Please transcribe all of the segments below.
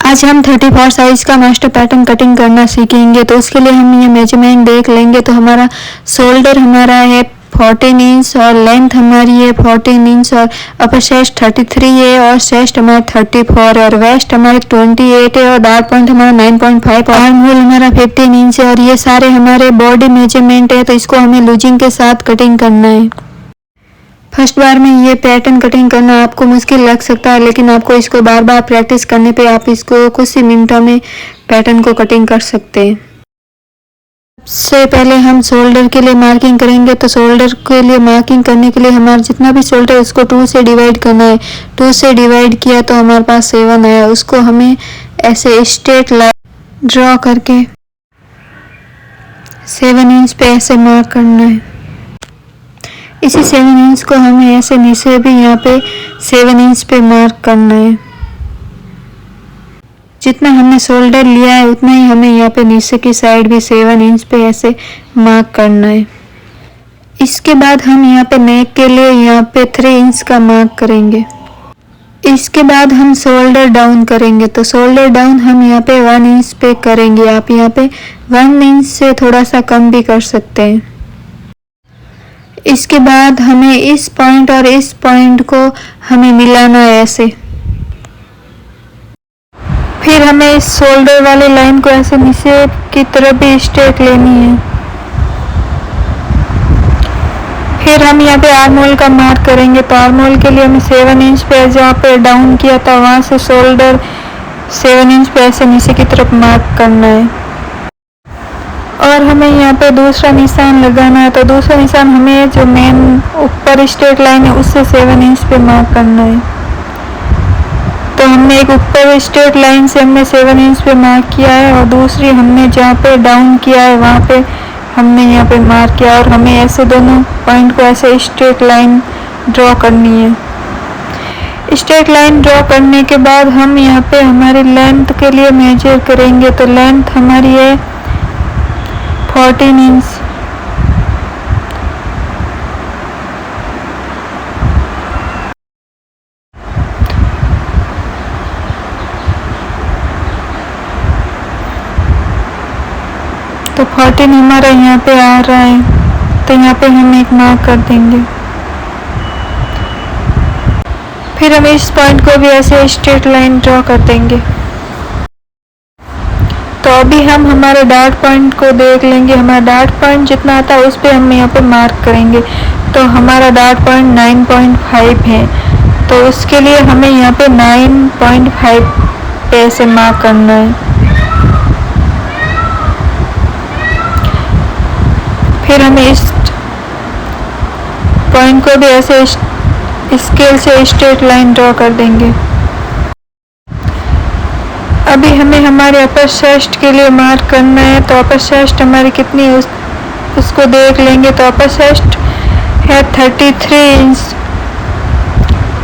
आज हम 34 साइज का मास्टर पैटर्न कटिंग करना सीखेंगे। तो उसके लिए हम ये मेजरमेंट देख लेंगे। तो हमारा शोल्डर हमारा है 14 इंच और लेंथ हमारी है 14 इंच और अपर चेस्ट 33 है और चेस्ट हमारा 34 है और वेस्ट हमारी 28 है और डार्ट पॉइंट हमारा 9.5 और आर्म होल हमारा 15 इंच है और ये सारे हमारे बॉडी मेजरमेंट है। तो इसको हमें लूजिंग के साथ कटिंग करना है। फर्स्ट बार में ये पैटर्न कटिंग करना आपको मुश्किल लग सकता है, लेकिन आपको इसको बार बार प्रैक्टिस करने पे आप इसको कुछ ही मिनटों में पैटर्न को कटिंग कर सकते हैं। सबसे पहले हम शोल्डर के लिए मार्किंग करेंगे। तो शोल्डर के लिए मार्किंग करने के लिए हमारा जितना भी शोल्डर है उसको 2 से डिवाइड करना है। 2 से डिवाइड किया तो हमारे पास 7 आया। उसको हमें ऐसे स्ट्रेट लाइन ड्रॉ करके 7 इंच पे ऐसे मार्क करना है। इसी 7 इंच को हमें ऐसे नीचे भी यहाँ पे 7 इंच पे मार्क करना है। जितना हमने शोल्डर लिया है उतना ही हमें यहाँ पे नीचे की साइड भी 7 इंच पे ऐसे मार्क करना है। इसके बाद हम यहाँ पे नेक के लिए यहाँ पे 3 इंच का मार्क करेंगे। इसके बाद हम शोल्डर डाउन करेंगे। तो शोल्डर डाउन हम यहाँ पे 1 इंच पे करेंगे। आप यहाँ पे 1 इंच से थोड़ा सा कम भी कर सकते हैं। इसके बाद हमें इस पॉइंट और इस पॉइंट को हमें मिलाना है ऐसे। फिर हमें इस शोल्डर वाले लाइन को ऐसे नीचे की तरफ भी स्ट्रेट लेनी है। फिर हम यहाँ पे आर्म होल का मार्क करेंगे। तो आर्म होल के लिए हमें 7 इंच पे जहाँ पे डाउन किया था वहाँ से शोल्डर 7 इंच पे ऐसे नीचे की तरफ मार्क करना है और हमें यहाँ पे दूसरा निशान लगाना है। तो दूसरा निशान हमें जो मेन ऊपर स्ट्रेट लाइन है उससे 7 इंच पे मार्क करना है। तो हमने एक ऊपर स्ट्रेट लाइन से हमने 7 इंच पे मार्क किया है और दूसरी हमने जहाँ पे डाउन किया है वहाँ पे हमने यहाँ पे मार्क किया और हमें ऐसे दोनों पॉइंट को ऐसे स्ट्रेट लाइन ड्रॉ करनी है। स्ट्रेट लाइन ड्रॉ करने के बाद हम यहाँ पे हमारी लेंथ के लिए मेजर करेंगे। तो लेंथ हमारी है 14 इंच। तो 14 हमारा यहाँ पे आ रहा है। तो यहाँ पे हम एक मार्क कर देंगे। फिर हम इस पॉइंट को भी ऐसे स्ट्रेट लाइन ड्रॉ कर देंगे। तो अभी हम हमारे डार्ट पॉइंट को देख लेंगे। हमारा डार्ट पॉइंट जितना आता है उस पर हम यहाँ पे मार्क करेंगे। तो हमारा डार्ट पॉइंट 9.5 है। तो उसके लिए हमें यहाँ पे 9.5 पे ऐसे मार्क करना है। फिर हमें इस पॉइंट को भी ऐसे स्केल से स्ट्रेट लाइन ड्रॉ कर देंगे। अभी हमें हमारे अपर चेस्ट के लिए मार्क करना है। तो अपर चेस्ट हमारी कितनी है उसको देख लेंगे। तो अपर चेस्ट है 33 इंच।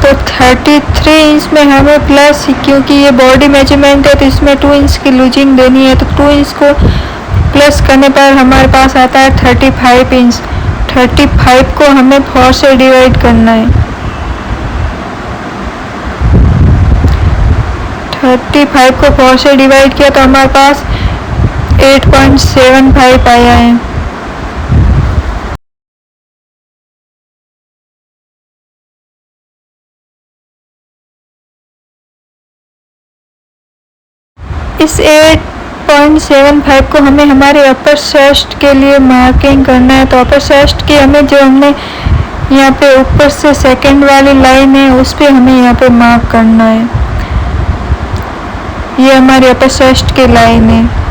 तो 33 इंच में हमें प्लस, क्योंकि ये बॉडी मेजरमेंट है तो इसमें 2 इंच की लूजिंग देनी है। तो 2 इंच को प्लस करने पर हमारे पास आता है 35 इंच। 35 को हमें 4 से डिवाइड करना है। 35 को 4 से डिवाइड किया तो हमारे पास 8.75 आया है। इस 8.75 को हमें हमारे अपर चेस्ट के लिए मार्किंग करना है। तो अपर चेस्ट की हमें जो हमने यहाँ पे ऊपर से सेकंड वाली लाइन है उस पे हमें यहाँ पे मार्क करना है। ये हमारे अपर चेस्ट की लाइन है।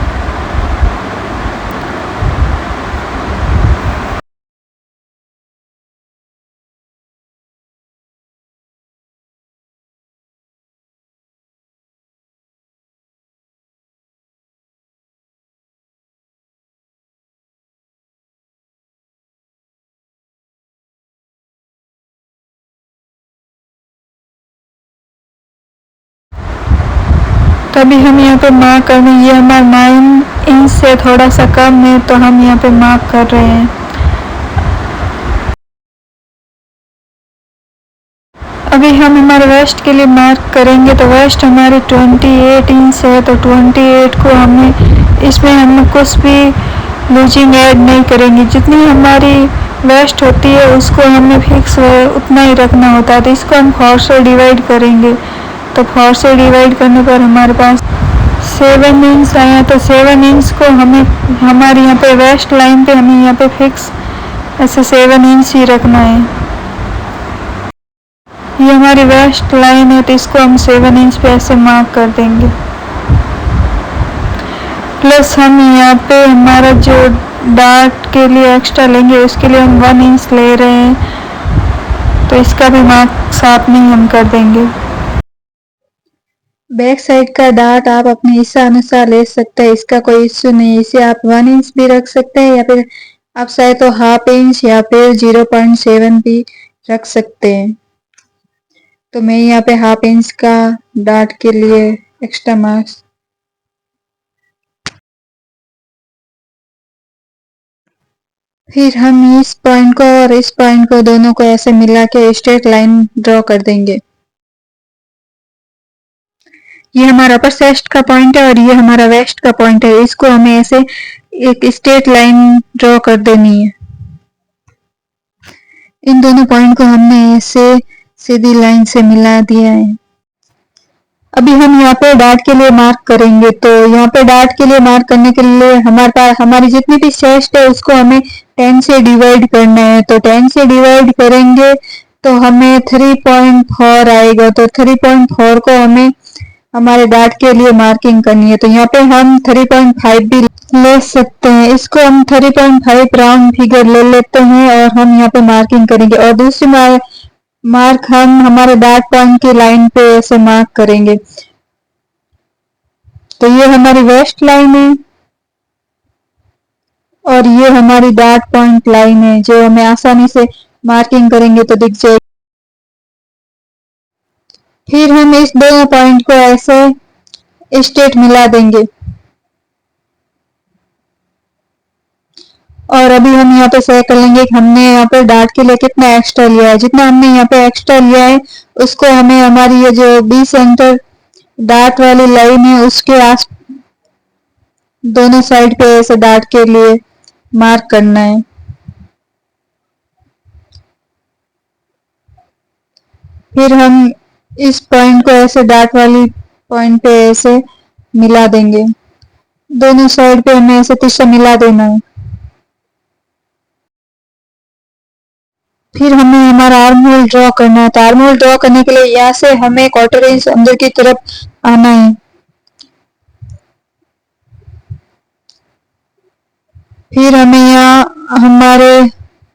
तो अभी हम यहाँ पे मार्क कर रहे हैं। ये हमारा 9 इंच से थोड़ा सा कम है तो हम यहाँ पे मार्क कर रहे हैं। अभी हम हमारे वेस्ट के लिए मार्क करेंगे तो वेस्ट हमारी 28 इंच है, तो 28 को हमें इसमें हम कुछ भी लूजिंग ऐड नहीं करेंगे। जितनी हमारी वेस्ट होती है उसको हमें फिक्स उतना ही रखना होता है। तो इसको हम 4 से डिवाइड करेंगे, तो 4 से डिवाइड करने पर हमारे पास 7 इंच आया। तो 7 इंच को हमें हमारे यहाँ पे वेस्ट लाइन पे हमें यहाँ पे फिक्स ऐसे 7 इंच ही रखना है। ये हमारी वेस्ट लाइन है, तो इसको हम 7 इंच पे ऐसे मार्क कर देंगे। प्लस हम यहाँ पे हमारा जो डार्ट के लिए एक्स्ट्रा लेंगे उसके लिए हम 1 इंच ले रहे हैं, तो इसका भी मार्क साथ में ही हम कर देंगे। बैक साइड का डार्ट आप अपने इच्छानुसार ले सकते हैं, इसका कोई इश्यू नहीं। इसे आप 1 इंच भी रख सकते हैं या फिर आप चाहे तो हाफ इंच या फिर 0.7 भी रख सकते हैं। तो मैं यहाँ पे हाफ इंच का डार्ट के लिए एक्स्ट्रा मार्क्स। फिर हम इस पॉइंट को और इस पॉइंट को दोनों को ऐसे मिला के स्ट्रेट लाइन ड्रॉ कर देंगे। ये हमारा अपर चेस्ट का पॉइंट है और ये हमारा वेस्ट का पॉइंट है। इसको हमें ऐसे एक स्ट्रेट लाइन ड्रॉ कर देनी है। इन दोनों पॉइंट को हमने ऐसे सीधी लाइन से मिला दिया है। अभी हम यहाँ पे डार्ट के लिए मार्क करेंगे, तो यहाँ पे डार्ट के लिए मार्क करने के लिए हमारे पास हमारी जितनी भी चेस्ट है उसको हमें 10 से डिवाइड करना है। तो 10 से डिवाइड करेंगे तो हमें 3.4 आएगा। तो 3.4 को हमें हमारे डार्ट के लिए मार्किंग करनी है। तो यहाँ पे हम 3.5 भी ले सकते हैं। इसको हम 3.5 राउंड फिगर ले लेते हैं और हम यहाँ पे मार्किंग करेंगे। और दूसरी मार्क हम हमारे डार्ट पॉइंट की लाइन पे ऐसे मार्क करेंगे। तो ये हमारी वेस्ट लाइन है और ये हमारी डार्ट पॉइंट लाइन है, जो हमें आसानी से मार्किंग करेंगे तो दिख जाएगी। फिर हम इस दोनों पॉइंट को ऐसे स्ट्रेट मिला देंगे। और अभी हम यहाँ पे चेक कर लेंगे कि हमने यहाँ पे डार्ट के लिए कितना एक्स्ट्रा लिया है। जितना हमने यहाँ पे एक्स्ट्रा लिया है उसको हमें हमारी ये जो बी सेंटर डार्ट वाली लाइन है उसके आस दोनों साइड पे ऐसे डार्ट के लिए मार्क करना है। फिर हम इस पॉइंट को ऐसे डार्ट वाली पॉइंट पे ऐसे मिला देंगे। दोनों साइड पे हमें ऐसे तिरछा मिला देना है। फिर हमें हमारा आर्म होल ड्रॉ करना है। तो आर्म होल ड्रॉ करने के लिए यहाँ से हमें 1/4 इंच अंदर की तरफ आना है। फिर हमें यहाँ हमारे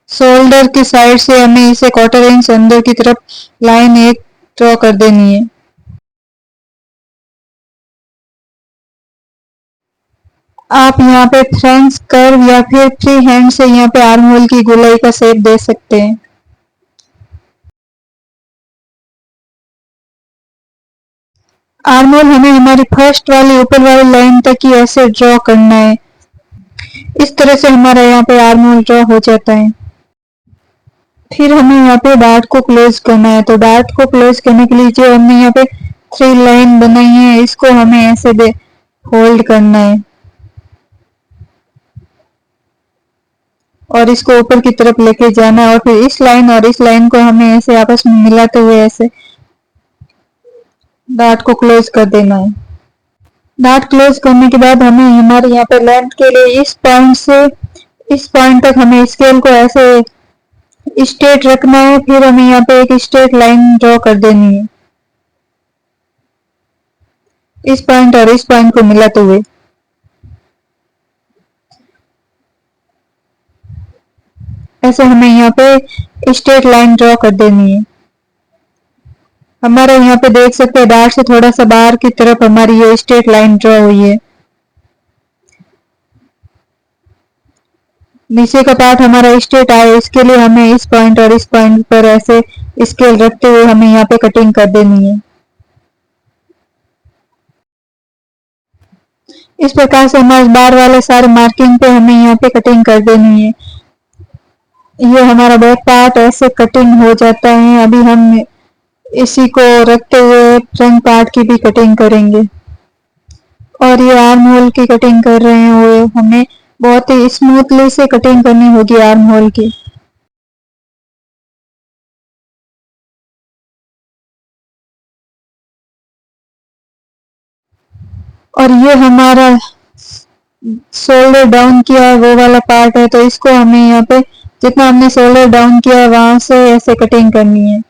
शोल्डर की साइड से हमें इसे 1/4 इंच अंदर की तरफ लाइन एक ड्रॉ कर देनी है। आप यहाँ पे फ्रेंच कर्व या फिर फ्री हैंड से यहाँ पे आर्म होल की गोलाई का शेप दे सकते हैं। आर्म होल हमें हमारी फर्स्ट वाली ऊपर वाली लाइन तक ही ऐसे ड्रॉ करना है। इस तरह से हमारा यहाँ पे आर्म होल ड्रॉ हो जाता है। फिर हमें यहाँ पे डार्ट को क्लोज करना है। तो डार्ट को क्लोज करने के लिए जो हमने यहाँ पे 3 लाइन बनाई है इसको हमें ऐसे होल्ड करना है और इसको ऊपर की तरफ लेके जाना है। और फिर इस लाइन और इस लाइन को हमें ऐसे आपस में मिलाते हुए ऐसे डार्ट को क्लोज कर देना है। डार्ट क्लोज करने के बाद हमें हमारे यहाँ पे लेंथ के लिए इस पॉइंट से इस पॉइंट तक हमें स्केल को ऐसे स्ट्रेट रखना है। फिर हमें यहाँ पे एक स्ट्रेट लाइन ड्रॉ कर देनी है इस पॉइंट और इस पॉइंट को मिलाते हुए। ऐसे हमें यहाँ पे स्ट्रेट लाइन ड्रॉ कर देनी है। हमारे यहाँ पे देख सकते हैं डार्ट से थोड़ा सा बाहर की तरफ हमारी ये स्ट्रेट लाइन ड्रॉ हुई है। नीचे का पार्ट हमारा स्ट्रेट आए इसके लिए हमें इस पॉइंट और इस पॉइंट पर ऐसे स्केल रखते हुए हमें यहाँ पे कटिंग कर देनी है। इस प्रकार से हमारे बार वाले सारे मार्किंग पे हमें यहाँ पे कटिंग कर देनी है। ये हमारा बैक पार्ट ऐसे कटिंग हो जाता है। अभी हम इसी को रखते हुए फ्रंट पार्ट की भी कटिंग करेंगे। और ये आर्म होल की कटिंग कर रहे हैं, वो हमें बहुत ही स्मूथली से कटिंग करनी होगी आर्म होल की। और ये हमारा शोल्डर डाउन किया है वो वाला पार्ट है, तो इसको हमें यहाँ पे जितना हमने शोल्डर डाउन किया है वहां से ऐसे कटिंग करनी है।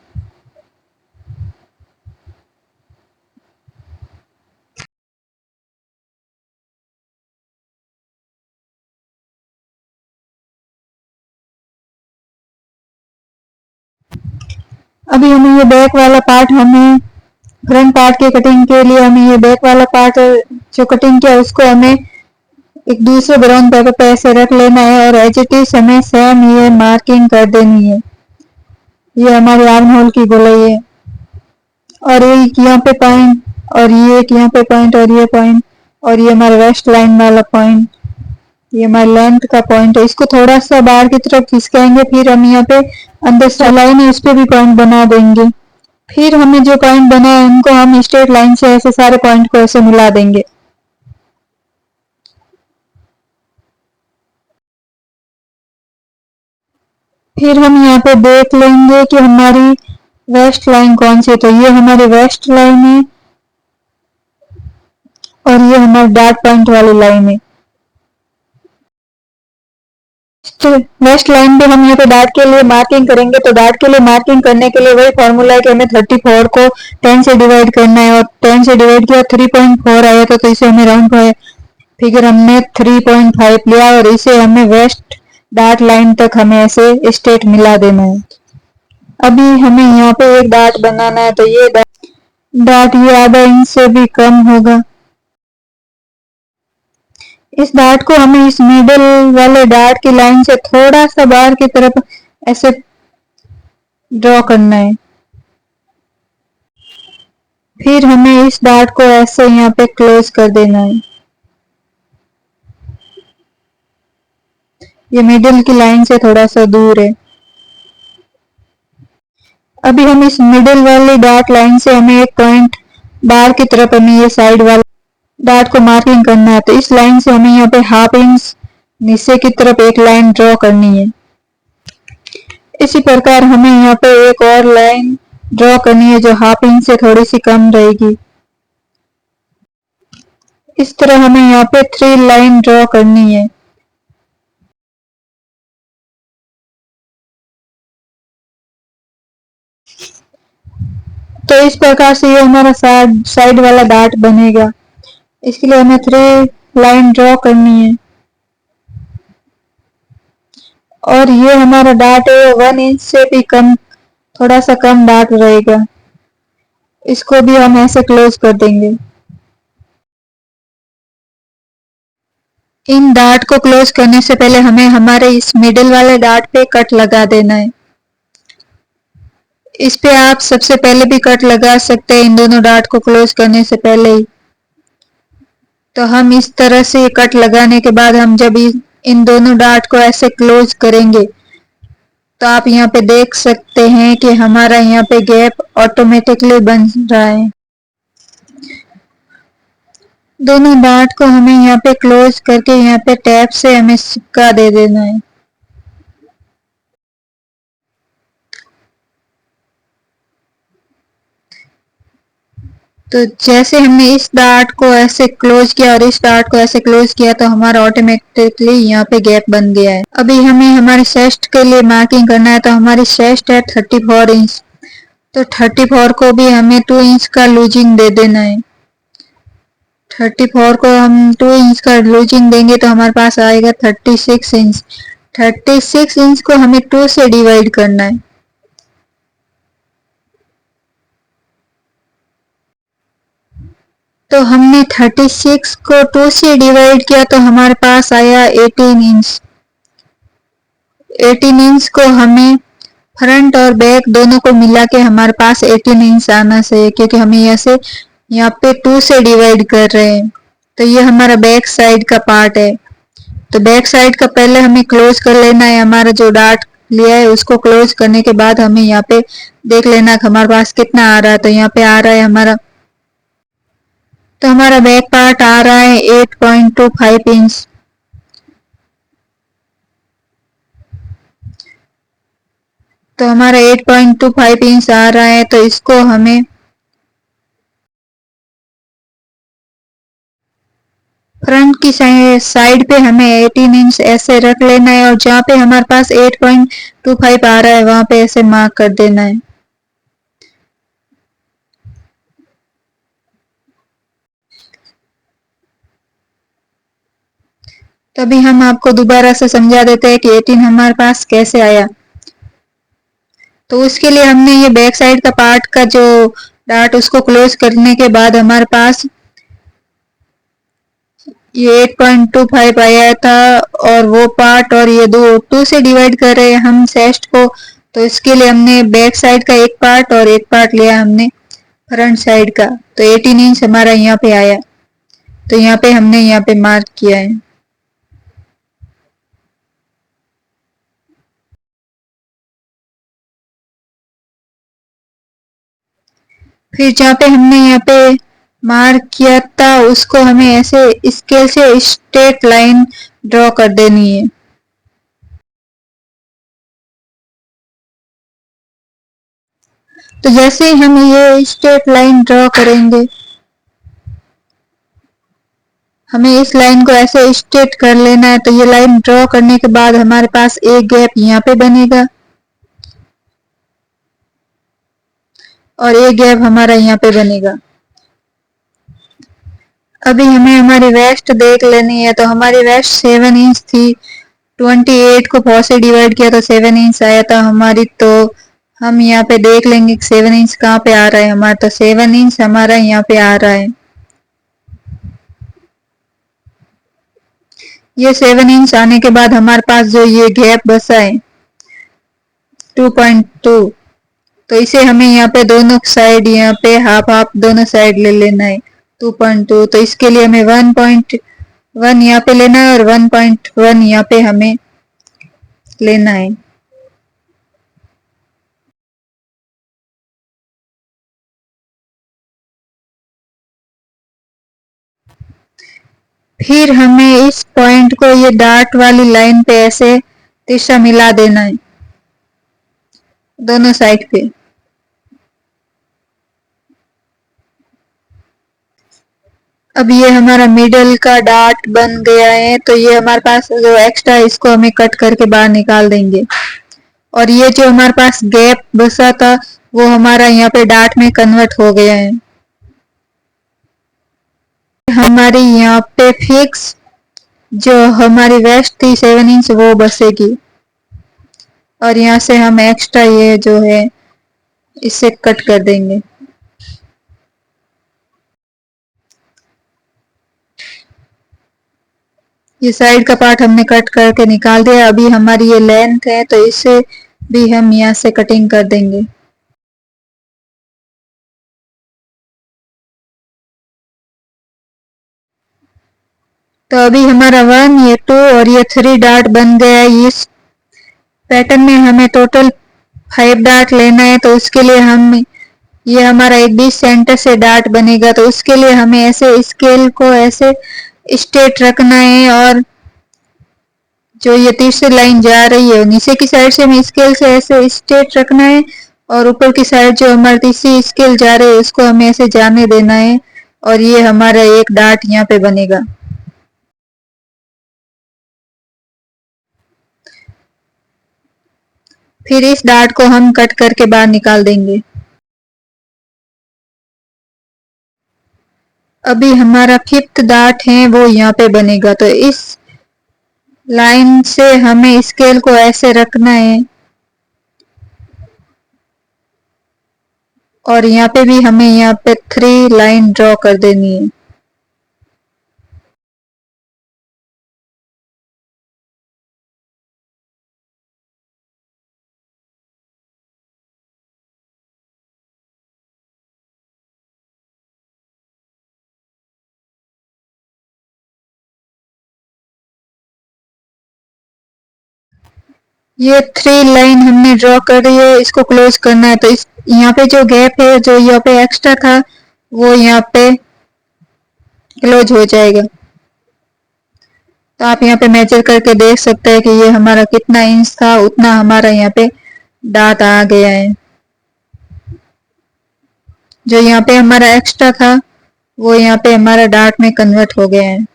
अभी हमें ये बैक वाला पार्ट, हमें फ्रंट पार्ट की कटिंग के लिए हमें ये बैक वाला पार्ट जो कटिंग किया उसको हमें एक दूसरे ब्राउन पेपर पे ऐसे रख लेना है और एज इट इज हमें सेम ये मार्किंग कर देनी है। ये हमारे आर्म होल की गोलाई है। और ये यहाँ पे पॉइंट, और ये एक यहाँ पे पॉइंट, और ये पॉइंट, और ये हमारा वेस्ट लाइन वाला पॉइंट, ये हमारे लेंथ का पॉइंट है। इसको थोड़ा सा बाहर की तरफ खिसकाएंगे, फिर हम यहाँ पे अंदर से लाइन है उस पर भी पॉइंट बना देंगे। फिर हमें जो पॉइंट बना है उनको हम स्ट्रेट लाइन से ऐसे सारे पॉइंट को ऐसे मिला देंगे। फिर हम यहाँ पे देख लेंगे कि हमारी वेस्ट लाइन कौन सी है, तो ये हमारी वेस्ट लाइन है और ये हमारी डॉट पॉइंट वाली लाइन है। तो वेस्ट लाइन पे हम यहाँ पे डॉट के लिए मार्किंग करेंगे, तो डॉट के लिए मार्किंग करने के लिए वही फॉर्मूला है कि हमें 34 को 10 से डिवाइड करना है, और 10 से डिवाइड किया 3.4 आया था, तो इसे हमें राउंड फिगर हमने 3.5 लिया और इसे हमें वेस्ट डॉट लाइन तक हमें ऐसे स्ट्रेट मिला देना है। अभी हमें यहाँ पे एक डॉट बनाना है, तो ये डॉट ये आधा इंच से भी कम होगा। इस डॉट को हमें इस मिडिल वाले डॉट की लाइन से थोड़ा सा बाहर की तरफ ऐसे ड्रॉ करना है। फिर हमें इस डॉट को ऐसे यहाँ पे क्लोज कर देना है। ये मिडिल की लाइन से थोड़ा सा दूर है। अभी हम इस मिडिल वाली डॉट लाइन से हमें एक पॉइंट बाहर की तरफ हमें ये साइड वाला डॉट को मार्किंग करना है, तो इस लाइन से हमें यहाँ पे हाफ इंच नीचे की तरफ एक लाइन ड्रॉ करनी है। इसी प्रकार हमें यहाँ पे एक और लाइन ड्रॉ करनी है जो हाफ इंच से थोड़ी सी कम रहेगी। इस तरह हमें यहाँ पे 3 लाइन ड्रॉ करनी है। तो इस प्रकार से ये हमारा साइड वाला डॉट बनेगा। इसके लिए हमें 3 लाइन ड्रॉ करनी है। और ये हमारा डॉट है 1 इंच से भी कम, थोड़ा सा कम डॉट रहेगा। इसको भी हम ऐसे क्लोज कर देंगे। इन डॉट को क्लोज करने से पहले हमें हमारे इस मिडिल वाले डॉट पे कट लगा देना है। इस पे आप सबसे पहले भी कट लगा सकते हैं इन दोनों डॉट को क्लोज करने से पहले ही। तो हम इस तरह से कट लगाने के बाद हम जब इन दोनों डॉट को ऐसे क्लोज करेंगे, तो आप यहाँ पे देख सकते हैं कि हमारा यहाँ पे गैप ऑटोमेटिकली बन रहा है। दोनों डॉट को हमें यहाँ पे क्लोज करके यहाँ पे टैप से हमें चिपका दे देना है। तो जैसे हमने इस डॉट को ऐसे क्लोज किया और इस डॉट को ऐसे क्लोज किया, तो हमारा ऑटोमेटिकली यहाँ पे गैप बन गया है। अभी हमें हमारे शेस्ट के लिए मार्किंग करना है, तो हमारी शेस्ट है 34 इंच, तो 34 को भी हमें 2 इंच का लूजिंग दे देना है। 34 को हम 2 इंच का लूजिंग देंगे तो हमारे पास आएगा 36 इंच। 36 इंच को हमें 2 से डिवाइड करना है। तो हमने 36 को 2 से डिवाइड किया तो हमारे पास आया 18 इंच। 18 इंच को हमें फ्रंट और बैक दोनों को मिला के हमारे पास 18 इंच आना चाहिए, क्योंकि हमें ऐसे यहाँ पे 2 से डिवाइड कर रहे हैं। तो ये हमारा बैक साइड का पार्ट है। तो बैक साइड का पहले हमें क्लोज कर लेना है। हमारा जो डॉट लिया है उसको क्लोज करने के बाद हमें यहाँ पे देख लेना कि हमारे पास कितना आ रहा है। तो यहाँ पे आ रहा है हमारा, तो हमारा बैक पार्ट आ रहा है 8.25 इंच। तो हमारा 8.25 इंच आ रहा है, तो इसको हमें फ्रंट की साइड पे हमें 18 इंच ऐसे रख लेना है, और जहाँ पे हमारे पास 8.25 आ रहा है वहां पे ऐसे मार्क कर देना है। तभी हम आपको दोबारा से समझा देते हैं कि 18 हमारे पास कैसे आया। तो उसके लिए हमने ये बैक साइड का पार्ट का जो डार्ट उसको क्लोज करने के बाद हमारे पास ये 8.25 आया था, और वो पार्ट और ये दो 2 से डिवाइड कर रहे हैं हम चेस्ट को। तो इसके लिए हमने बैक साइड का एक पार्ट और एक पार्ट लिया हमने फ्रंट साइड का। तो 18 इंच हमारा यहाँ पे आया, तो यहाँ पे हमने यहाँ पे मार्क किया है। फिर जहाँ पे हमने यहाँ पे मार्क किया था उसको हमें ऐसे स्केल से स्ट्रेट लाइन ड्रॉ कर देनी है। तो जैसे ही हम ये स्ट्रेट लाइन ड्रॉ करेंगे, हमें इस लाइन को ऐसे स्ट्रेट कर लेना है। तो ये लाइन ड्रॉ करने के बाद हमारे पास एक गैप यहाँ पे बनेगा, और एक गैप हमारा यहाँ पे बनेगा। अभी हमें हमारी वेस्ट देख लेनी है। तो हमारी वेस्ट 7 इंच थी, 28 को 4 से डिवाइड किया तो 7 इंच आया था हमारी। तो हम यहाँ पे देख लेंगे कि 7 इंच कहाँ पे आ रहा है हमारा। तो 7 इंच हमारा यहाँ पे आ रहा है। ये 7 इंच आने के बाद हमारे पास जो ये गैप बचा है 2.2, तो इसे हमें यहाँ पे दोनों साइड यहाँ पे हाफ हाफ दोनों साइड ले लेना है 2.2। तो इसके लिए हमें 1.1 यहाँ पे लेना है और 1.1 यहाँ पे हमें लेना है। फिर हमें इस पॉइंट को ये डार्ट वाली लाइन पे ऐसे दिशा मिला देना है दोनों साइड पे। अब ये हमारा मिडल का डार्ट बन गया है। तो ये हमारे पास जो एक्स्ट्रा इसको हमें कट करके बाहर निकाल देंगे, और ये जो हमारे पास गैप बचा था वो हमारा यहाँ पे डार्ट में कन्वर्ट हो गया है। हमारी यहाँ पे फिक्स जो हमारी वेस्ट थी 7 इंच वो बचेगी, और यहाँ से हम एक्स्ट्रा ये जो है इसे कट कर देंगे। ये साइड का पार्ट हमने कट करके निकाल दिया। अभी हमारी ये लेंथ है तो इसे भी हम यहाँ से कटिंग कर देंगे। तो अभी हमारा 1, ये 2 और ये 3 डार्ट बन गया है। इस पैटर्न में हमें टोटल 5 डार्ट लेना है। तो उसके लिए हम ये हमारा एक बीच सेंटर से डार्ट बनेगा। तो उसके लिए हमें ऐसे स्केल को ऐसे स्ट्रेट रखना है, और जो ये तीसरी लाइन जा रही है नीचे की साइड से हमें स्केल से ऐसे स्ट्रेट रखना है, और ऊपर की साइड जो हमारी तीसरी स्केल जा रही है उसको हमें ऐसे जाने देना है, और ये हमारा एक डार्ट यहाँ पे बनेगा। फिर इस डार्ट को हम कट करके बाहर निकाल देंगे। अभी हमारा 5th डार्ट है वो यहाँ पे बनेगा। तो इस लाइन से हमें स्केल को ऐसे रखना है, और यहाँ पे भी हमें यहाँ पे 3 लाइन ड्रॉ कर देनी है। ये 3 लाइन हमने ड्रॉ कर रही है, इसको क्लोज करना है। तो इस यहाँ पे जो गैप है, जो यहाँ पे एक्स्ट्रा था, वो यहाँ पे क्लोज हो जाएगा। तो आप यहाँ पे मेजर करके देख सकते हैं कि ये हमारा कितना इंच था, उतना हमारा यहाँ पे डार्ट आ गया है। जो यहाँ पे हमारा एक्स्ट्रा था, वो यहाँ पे हमारा डार्ट में कन्वर्ट हो गया है।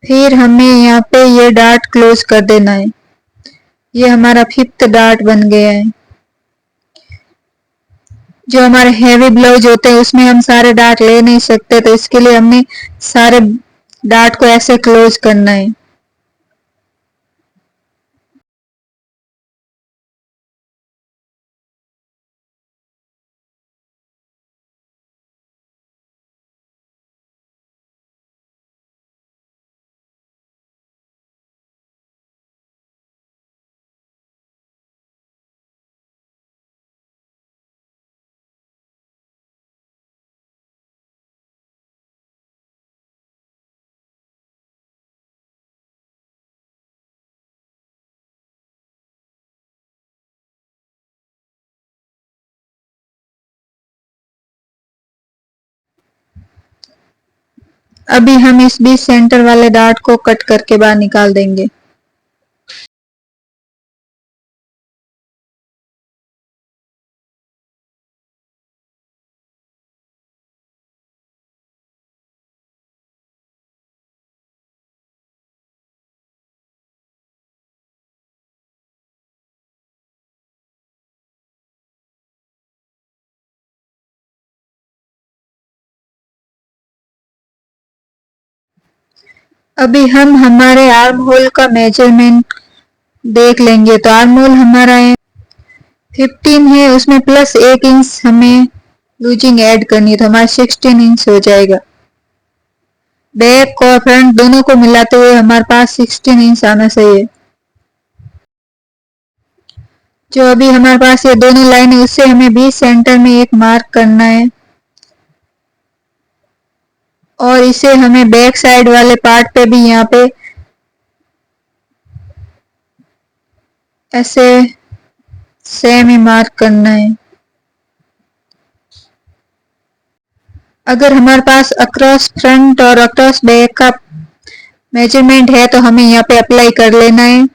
फिर हमें यहाँ पे ये डार्ट क्लोज कर देना है। ये हमारा 5th डार्ट बन गया है। जो हमारे हैवी ब्लाउज होते हैं उसमें हम सारे डार्ट ले नहीं सकते, तो इसके लिए हमने सारे डार्ट को ऐसे क्लोज करना है। अभी हम इस बीच सेंटर वाले डार्ट को कट करके बाहर निकाल देंगे। अभी हम हमारे आर्म होल का मेजरमेंट देख लेंगे। तो आर्म होल हमारा है 15 है, उसमें प्लस 1 इंच हमें लूजिंग ऐड करनी है, तो हमारा 16 इंच हो जाएगा। बैक और फ्रंट दोनों को मिलाते हुए हमारे पास 16 इंच आना चाहिए। जो अभी हमारे पास ये दोनों लाइन है, उससे हमें बीच सेंटर में एक मार्क करना है और इसे हमें बैक साइड वाले पार्ट पे भी यहाँ पे ऐसे सेम ही मार्क करना है। अगर हमारे पास अक्रॉस फ्रंट और अक्रॉस बैक का मेजरमेंट है तो हमें यहाँ पे अप्लाई कर लेना है।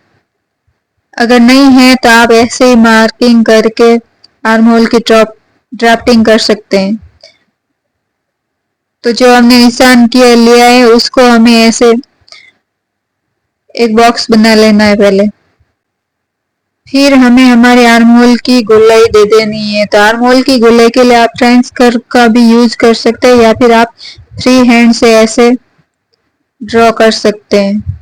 अगर नहीं है तो आप ऐसे ही मार्किंग करके आर्म होल की ड्राफ्टिंग कर सकते हैं। तो जो हमने निशान किया लिया है उसको हमें ऐसे एक बॉक्स बना लेना है पहले। फिर हमें हमारे आर्म होल की गोलाई दे देनी है। तो आर्म होल की गोलाई के लिए आप ट्रांस कर्व का भी यूज कर सकते हैं या फिर आप फ्री हैंड से ऐसे ड्रॉ कर सकते हैं।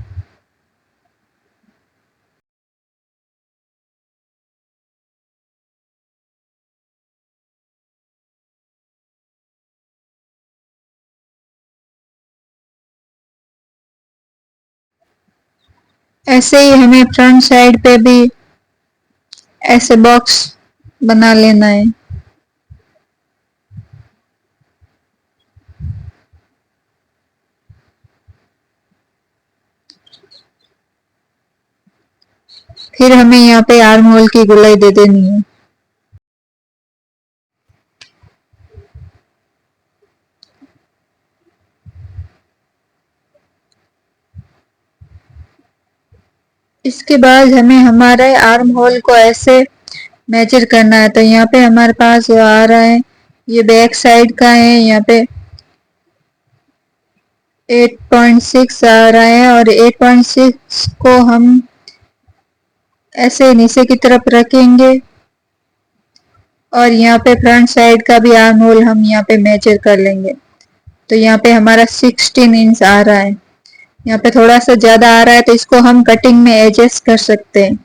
ऐसे ही हमें फ्रंट साइड पे भी ऐसे बॉक्स बना लेना है। फिर हमें यहाँ पे आर्म होल की गोलाई दे देनी है। इसके बाद हमें हमारे आर्म होल को ऐसे मेजर करना है। तो यहाँ पे हमारे पास जो आ रहा है ये बैक साइड का है, यहाँ पे 8.6 आ रहा है और 8.6 को हम ऐसे नीचे की तरफ रखेंगे और यहाँ पे फ्रंट साइड का भी आर्म होल हम यहाँ पे मेजर कर लेंगे। तो यहाँ पे हमारा 16 इंच आ रहा है। यहाँ पे थोड़ा सा ज़्यादा आ रहा है तो इसको हम कटिंग में एडजस्ट कर सकते हैं।